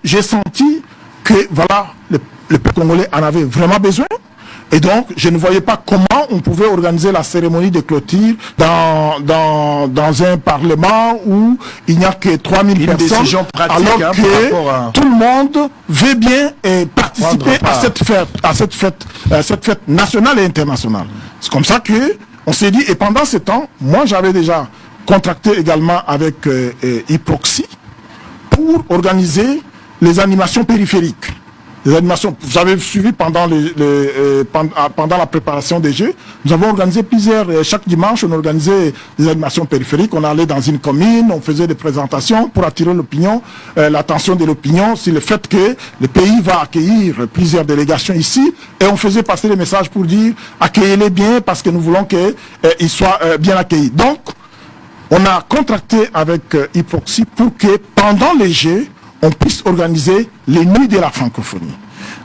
j'ai senti que voilà, le peuple congolais en avait vraiment besoin. Et donc, je ne voyais pas comment on pouvait organiser la cérémonie de clôture dans un parlement où il n'y a que 3000 personnes, alors que tout le monde veut bien participer à cette fête nationale et internationale. C'est comme ça que on s'est dit, et pendant ce temps, moi j'avais déjà contracté également avec Hyproxy pour organiser les animations périphériques. Les animations, vous avez suivi pendant la préparation des Jeux, nous avons organisé chaque dimanche on organisait des animations périphériques, on allait dans une commune, on faisait des présentations pour attirer l'opinion, l'attention de l'opinion sur le fait que le pays va accueillir plusieurs délégations ici, et on faisait passer des messages pour dire accueillez-les bien parce que nous voulons qu'ils soient bien accueillis. Donc, on a contracté avec Hyproxy pour que pendant les Jeux, on puisse organiser les nuits de la francophonie.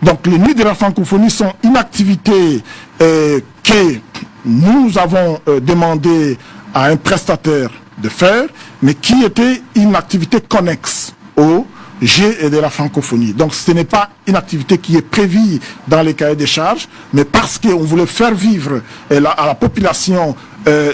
Donc les nuits de la francophonie sont une activité que nous avons demandé à un prestataire de faire, mais qui était une activité connexe au Jeux et de la francophonie. Donc ce n'est pas une activité qui est prévue dans les cahiers des charges, mais parce qu'on voulait faire vivre à la population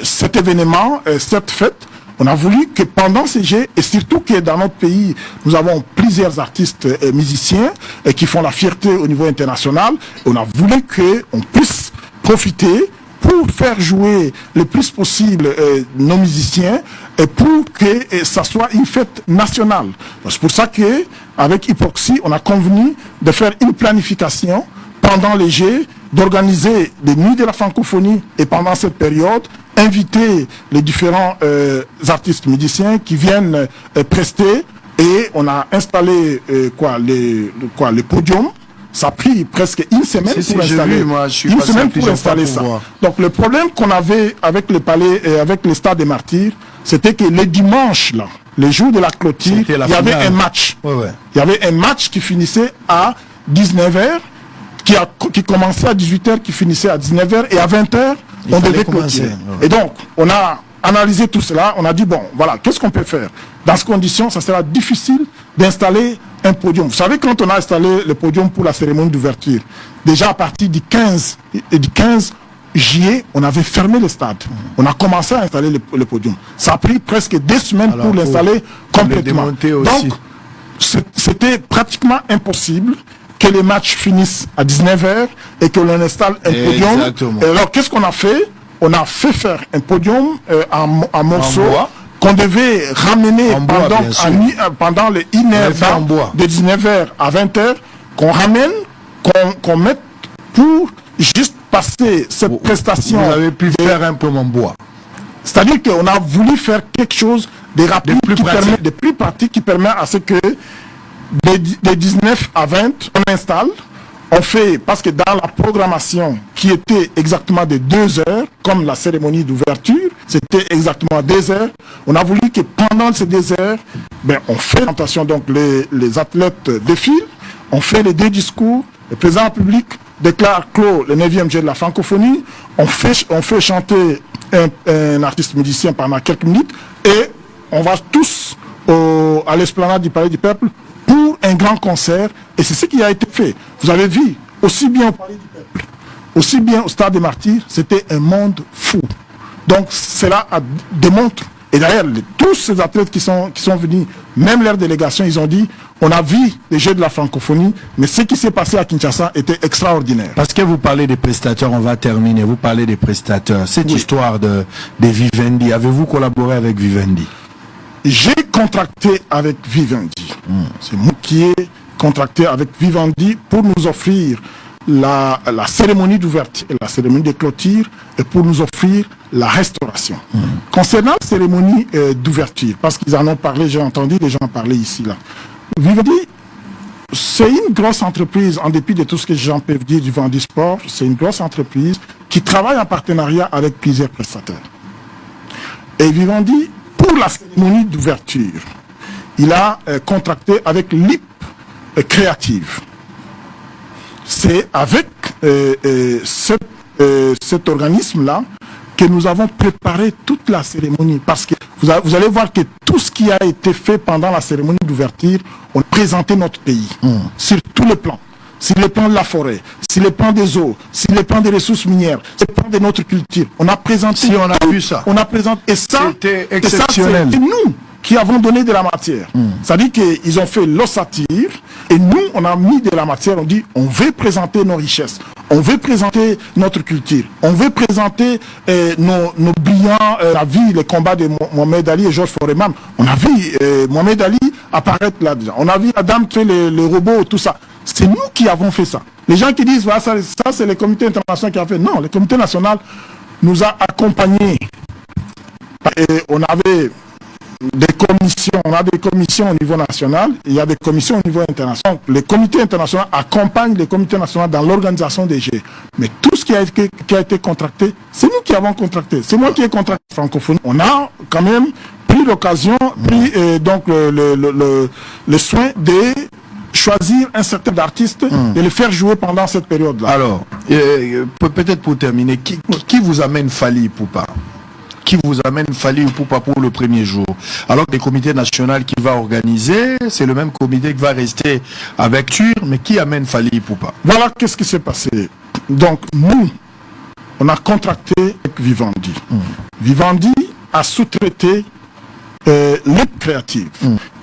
cet événement, cette fête, on a voulu que pendant ces Jeux, et surtout que dans notre pays, nous avons plusieurs artistes et musiciens qui font la fierté au niveau international, on a voulu qu'on puisse profiter pour faire jouer le plus possible nos musiciens et pour que ça soit une fête nationale. C'est pour ça qu'avec Hyproxy, on a convenu de faire une planification pendant les Jeux, d'organiser les nuits de la francophonie et pendant cette période, inviter les différents artistes musiciens qui viennent prester, et on a installé les podiums. Ça a pris presque une semaine pour installer ça. Donc le problème qu'on avait avec le palais et avec le stade des Martyrs, c'était que les dimanches là, les jours de la clôture, il y avait un match. Il y avait un match qui finissait à 19h, qui commençait à 18h, qui finissait à 19h, et à 20h, on devait clôturer. Et donc, on a analysé tout cela, on a dit, bon, voilà, qu'est-ce qu'on peut faire? Dans ces conditions, ça sera difficile d'installer un podium. Vous savez, quand on a installé le podium pour la cérémonie d'ouverture, déjà à partir du 15 juillet, on avait fermé le stade. On a commencé à installer le podium. Ça a pris presque 2 semaines pour l'installer complètement. Donc, c'était pratiquement impossible que les matchs finissent à 19h et que l'on installe un podium. Et alors, qu'est-ce qu'on a fait? On a fait faire un podium en morceaux qu'on devait ramener pendant les 1h de 19h à 20h, qu'on ramène, qu'on mette pour juste passer cette prestation. Vous avez pu faire un peu en bois. C'est-à-dire qu'on a voulu faire quelque chose de rapide, de plus pratique, qui permet à ce que de 19 à 20, on installe, on fait, parce que dans la programmation qui était exactement de 2 heures, comme la cérémonie d'ouverture, c'était exactement 2 heures, on a voulu que pendant ces 2 heures, on fait l'orientation, donc les athlètes défilent, on fait les 2 discours, le président de la République déclare clos le 9e Jeu de la francophonie, on fait chanter un artiste musicien pendant quelques minutes, et on va tous à l'esplanade du Palais du Peuple pour un grand concert, et c'est ce qui a été fait. Vous avez vu, aussi bien au Palais du Peuple, aussi bien au Stade des Martyrs, c'était un monde fou. Donc cela démontre, et d'ailleurs tous ces athlètes qui sont venus, même leur délégation, ils ont dit, on a vu les Jeux de la francophonie, mais ce qui s'est passé à Kinshasa était extraordinaire. Parce que vous parlez des prestateurs, on va terminer, vous parlez des prestateurs. Cette histoire de Vivendi, avez-vous collaboré avec Vivendi? J'ai contracté avec Vivendi. C'est moi qui ai contracté avec Vivendi pour nous offrir la cérémonie d'ouverture et la cérémonie de clôture, et pour nous offrir la restauration. Concernant la cérémonie d'ouverture, parce qu'ils en ont parlé, j'ai entendu les gens parler ici, là. Vivendi, c'est une grosse entreprise, en dépit de tout ce que les gens peuvent dire du Vivendi Sport, c'est une grosse entreprise qui travaille en partenariat avec plusieurs prestataires. Et Vivendi, pour la cérémonie d'ouverture, il a contracté avec LIP Créative. C'est avec cet organisme-là que nous avons préparé toute la cérémonie. Parce que vous allez voir que tout ce qui a été fait pendant la cérémonie d'ouverture, on a présenté notre pays sur tous les plans. Sur le plan de la forêt, sur le plan des eaux, sur le plan des ressources minières, sur le plan de notre culture. On a présenté. Si on a vu ça. On a présenté. Et ça, c'était exceptionnel. C'est nous qui avons donné de la matière. C'est-à-dire qu'ils ont fait l'ossature et nous, on a mis de la matière. On dit, on veut présenter nos richesses. On veut présenter notre culture. On veut présenter nos brillants, la vie, les combats de Mohamed Ali et Georges Foreman. On a vu Mohamed Ali apparaître là déjà. On a vu Adam qui fait les robots, tout ça. C'est nous qui avons fait ça. Les gens qui disent, voilà, ça c'est le comité international qui a fait. Non, le comité national nous a accompagnés. Et on avait des commissions, on a des commissions au niveau national, il y a des commissions au niveau international. Les comités internationaux accompagnent les comités nationaux dans l'organisation des Jeux. Mais tout ce qui a été contracté, c'est nous qui avons contracté. C'est moi qui ai contracté la francophonie. On a quand même pris l'occasion, pris donc le soin de choisir un certain artiste et le faire jouer pendant cette période-là. Alors, peut-être pour terminer, qui vous amène Fally Ipupa? Qui vous amène Fally Ipupa pour le premier jour? Alors que le comité national qui va organiser, c'est le même comité qui va rester avec Tur, mais qui amène Fally Ipupa? Voilà qu'est-ce qui s'est passé. Donc, nous, on a contracté avec Vivendi. Vivendi a sous-traité Lip Creative.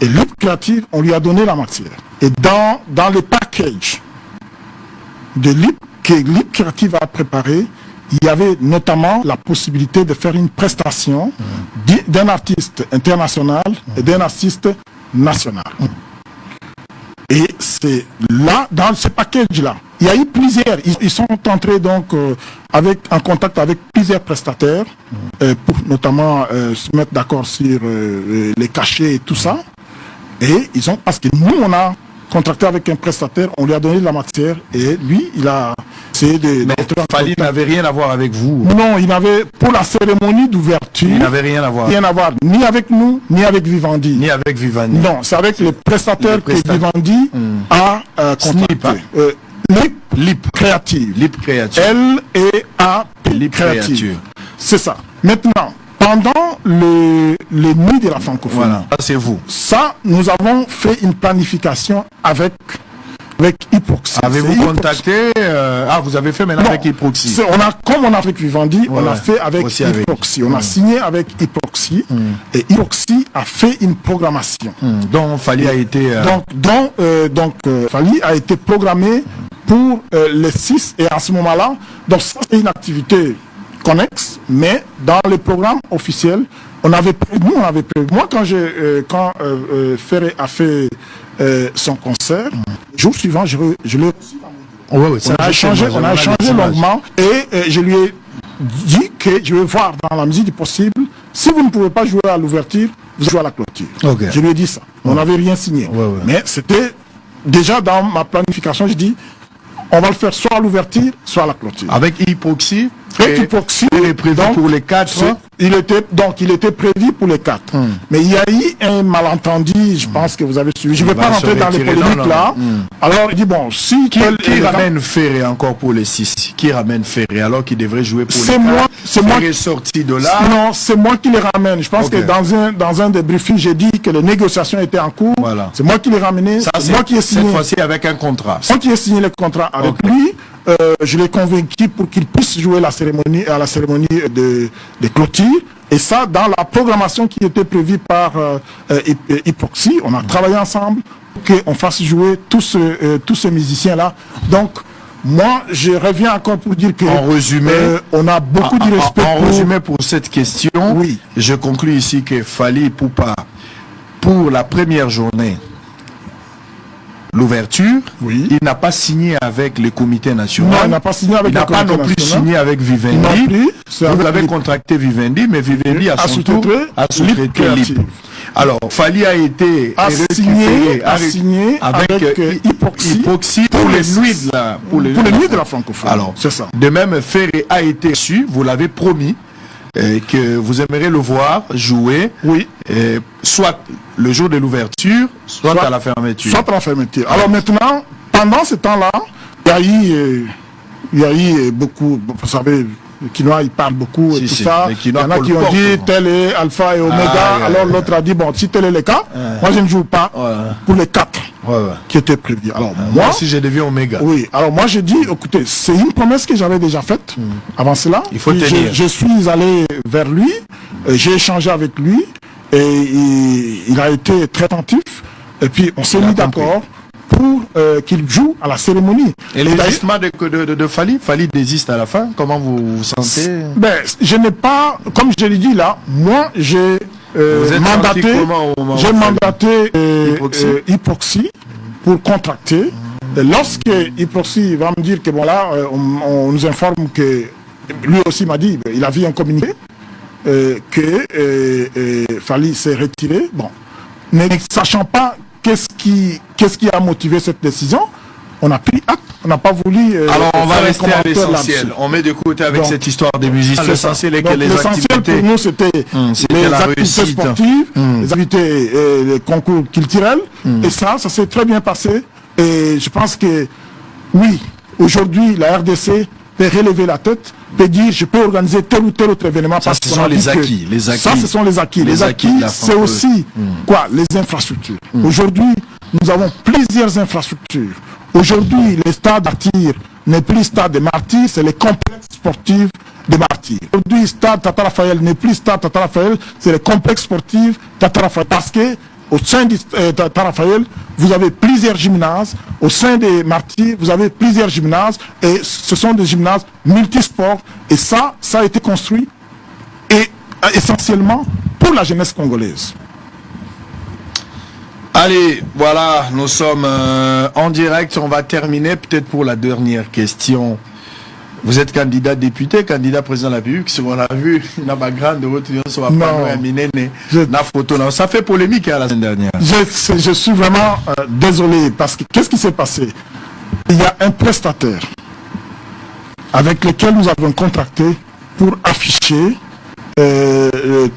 Et Lip Creative, on lui a donné la matière. Et dans le package de Lip que Lip Creative a préparé, il y avait notamment la possibilité de faire une prestation d'un artiste international et d'un artiste national. Et c'est là, dans ce package-là, il y a eu plusieurs. Ils sont entrés donc en contact avec plusieurs prestataires pour notamment se mettre d'accord sur les cachets et tout ça. Et ils ont, parce que nous, on a contracté avec un prestataire, on lui a donné de la matière et lui, il a essayé de... Mais Fally n'avait rien à voir avec vous. Non, il n'avait, pour la cérémonie d'ouverture... Il n'avait rien à voir. Rien à voir, ni avec nous, ni avec Vivendi. Ni avec Vivendi. Non, c'est avec les prestataires que Vivendi a contracté. Lip Creative. Lip Creative. L-E-A-P. Lip Creative. C'est ça. Maintenant, pendant les nuits de la francophonie, voilà, ça c'est vous. Ça, nous avons fait une planification avec Hyproxy. Avez-vous contacté vous avez fait maintenant avec Hyproxy. Comme on a avec Vivendi, on a fait avec Hyproxy. On a signé avec Hyproxy et Hyproxy a fait une programmation. Donc Fally a été... Fally a été programmé pour les 6 et à ce moment-là, donc ça c'est une activité connexe, mais dans le programme officiel, on avait prévu, moi quand Ferré a fait son concert, le jour suivant, je l'ai reçu. On a échangé longuement et je lui ai dit que je vais voir dans la mesure du possible, si vous ne pouvez pas jouer à l'ouverture, vous jouez à la clôture. Je lui ai dit ça. On n'avait rien signé. Mais c'était déjà dans ma planification, je dis, on va le faire soit à l'ouverture, soit à la clôture. Avec Hyproxy, Hyproxy est prévu pour les 4. Il était prévu pour les 4. Mais il y a eu un malentendu, je pense que vous avez suivi. Je ne vais pas rentrer dans les polémiques là. Alors il dit bon, si qui ramène Ferré encore pour les 6? Qui ramène Ferré alors qu'il devrait jouer pour les 4? C'est moi qui est sorti de là. Non, c'est moi qui les ramène. Je pense que dans un des briefings, j'ai dit que les négociations étaient en cours. Voilà. C'est moi qui les ramené. C'est moi qui ai signé. Cette fois-ci avec un contrat. C'est moi qui ai signé le contrat avec lui. Je l'ai convaincu pour qu'il puisse jouer à la cérémonie de clôture. Et ça, dans la programmation qui était prévue par Hyproxy, on a travaillé ensemble pour qu'on fasse jouer tous ces musiciens-là. Donc, moi, je reviens encore pour dire que... En résumé, on a beaucoup de respect résumé pour cette question, oui. Je conclus ici que Fally Ipupa, pour la première journée, l'ouverture, il n'a pas signé avec le comité national. Non, il n'a pas signé avec le comité national. Il n'a pas non plus signé avec Vivendi. Vous avez contracté Vivendi, mais Vivendi a son tour sous-traité Lip. Alors, Fally a été signé avec Hyproxy pour les nuits de la francophonie. Alors, c'est ça. De même, Ferré a été reçu, vous l'avez promis, que vous aimeriez le voir jouer, soit le jour de l'ouverture, soit à la fermeture. Soit à la fermeture. Alors maintenant, pendant ce temps-là, il y a eu beaucoup, vous savez, Les Quinois, ils parlent beaucoup et tout ça. Il y en a qui ont dit tel est Alpha et Oméga. Alors l'autre a dit, bon, si tel est le cas, moi je ne joue pas pour les 4 qui étaient prévus. Alors moi, si je deviens Oméga. Oui, alors moi je dis, écoutez, c'est une promesse que j'avais déjà faite avant cela. Il faut tenir. Je suis allé vers lui, j'ai échangé avec lui et il a été très attentif. Et puis on s'est mis d'accord pour qu'il joue à la cérémonie. Et le désistement de Fally désiste à la fin. Comment vous vous sentez? Ben, je n'ai pas, comme je l'ai dit là, moi j'ai mandaté Hyproxy pour contracter. Et lorsque Hyproxy va me dire que bon là, on nous informe que lui aussi m'a dit, il a vu un communiqué que Fally s'est retiré. Bon, ne sachant pas qu'est-ce qui a motivé cette décision, on a pris acte, on n'a pas voulu... alors on va rester à l'essentiel, on met de côté avec cette histoire des musiciens. L'essentiel est que les activités... pour nous c'était les activités sportives, les activités, les concours culturels, et ça s'est très bien passé, et je pense que oui, aujourd'hui la RDC peut relever la tête, peut dire je peux organiser tel ou tel autre événement. Ça, ce sont les acquis. Ça, ce sont les acquis. Les acquis, c'est aussi quoi? Les infrastructures. Aujourd'hui, nous avons plusieurs infrastructures. Aujourd'hui, le stade Martyr n'est plus stade des Martyrs, c'est le complexe sportif des Martyrs. Aujourd'hui, stade Tata Raphaël n'est plus stade Tata Raphaël, c'est le complexe sportif Tata Raphaël. Parce que au sein du Tata Raphaël, vous avez plusieurs gymnases. Au sein des Martyrs, vous avez plusieurs gymnases. Et ce sont des gymnases multisports. Et ça a été construit et essentiellement pour la jeunesse congolaise. Allez, voilà, nous sommes en direct. On va terminer peut-être pour la dernière question. Vous êtes candidat député, candidat président de la République. Ce qu'on a vu, la background de votre sur la photo. Ça fait polémique la semaine dernière. Je suis vraiment désolé parce que qu'est-ce qui s'est passé? Il y a un prestataire avec lequel nous avons contracté pour afficher,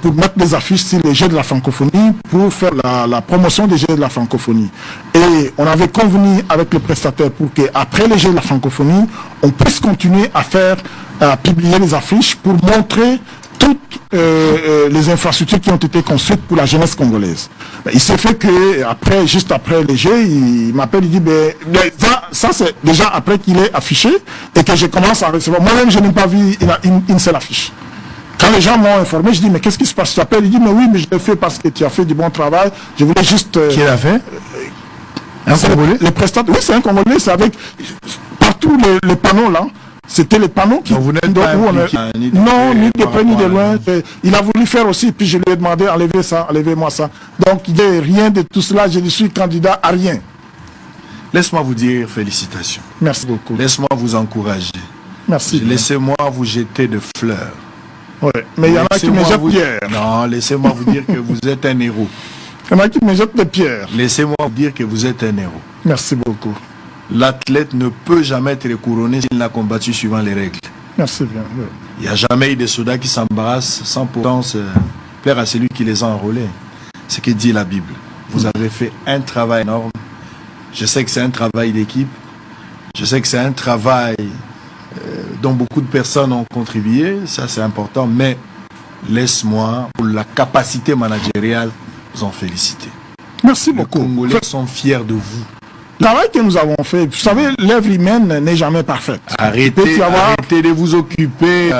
pour mettre des affiches sur les Jeux de la francophonie, pour faire la promotion des Jeux de la francophonie. Et on avait convenu avec le prestataire pour qu'après les Jeux de la francophonie, on puisse continuer à publier les affiches pour montrer toutes les infrastructures qui ont été construites pour la jeunesse congolaise. Il s'est fait que juste après les Jeux, il m'appelle, il dit ça c'est déjà après qu'il est affiché et que je commence à recevoir. Moi-même, je n'ai pas vu une seule affiche. Quand les gens m'ont informé, je dis mais qu'est-ce qui se passe? Tu appelles, il dit mais oui, mais je l'ai fait parce que tu as fait du bon travail. Je voulais juste... Qui l'a fait? Un Congolais? Les prestataires, oui, c'est un Congolais, c'est avec partout les panneaux là. C'était les panneaux qui... Donc vous n'êtes pas non, ni de près ni de loin. Il a voulu faire aussi, puis je lui ai demandé enlevez ça, enlevez-moi ça. Donc il n'y a rien de tout cela, je ne suis candidat à rien. Laisse-moi vous dire félicitations. Merci beaucoup. Laisse-moi vous encourager. Merci. Laissez-moi vous jeter de fleurs. Ouais, mais il y en a qui me jettent pierres. Non, laissez-moi vous dire que vous êtes un héros. Il y en a qui me jettent des pierres. Laissez-moi vous dire que vous êtes un héros. Merci beaucoup. L'athlète ne peut jamais être couronné s'il n'a combattu suivant les règles. Merci bien. Oui. Il n'y a jamais eu de soldats qui s'embarrassent sans pourtant se plaire à celui qui les a enrôlés. C'est ce que dit la Bible. Vous avez fait un travail énorme. Je sais que c'est un travail d'équipe. Je sais que c'est un travail dont beaucoup de personnes ont contribué, ça c'est important, mais laisse-moi, pour la capacité managériale, vous en féliciter. Merci beaucoup. Les Congolais sont fiers de vous. Le travail que nous avons fait, vous savez, l'œuvre humaine n'est jamais parfaite. Arrêtez de vous occuper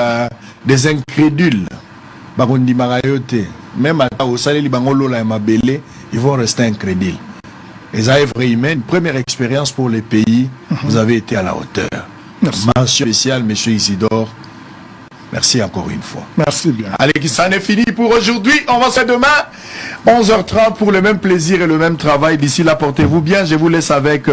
des incrédules. Même au Salé Bangolola et Mabélé, ils vont rester incrédules. Les œuvres humaines, première expérience pour les pays, vous avez été à la hauteur. Merci. Mention spéciale, monsieur Isidore. Merci encore une fois. Merci bien. Allez, ça n'est fini pour aujourd'hui. On va se faire demain, 11h30, pour le même plaisir et le même travail. D'ici là, portez-vous bien. Je vous laisse avec...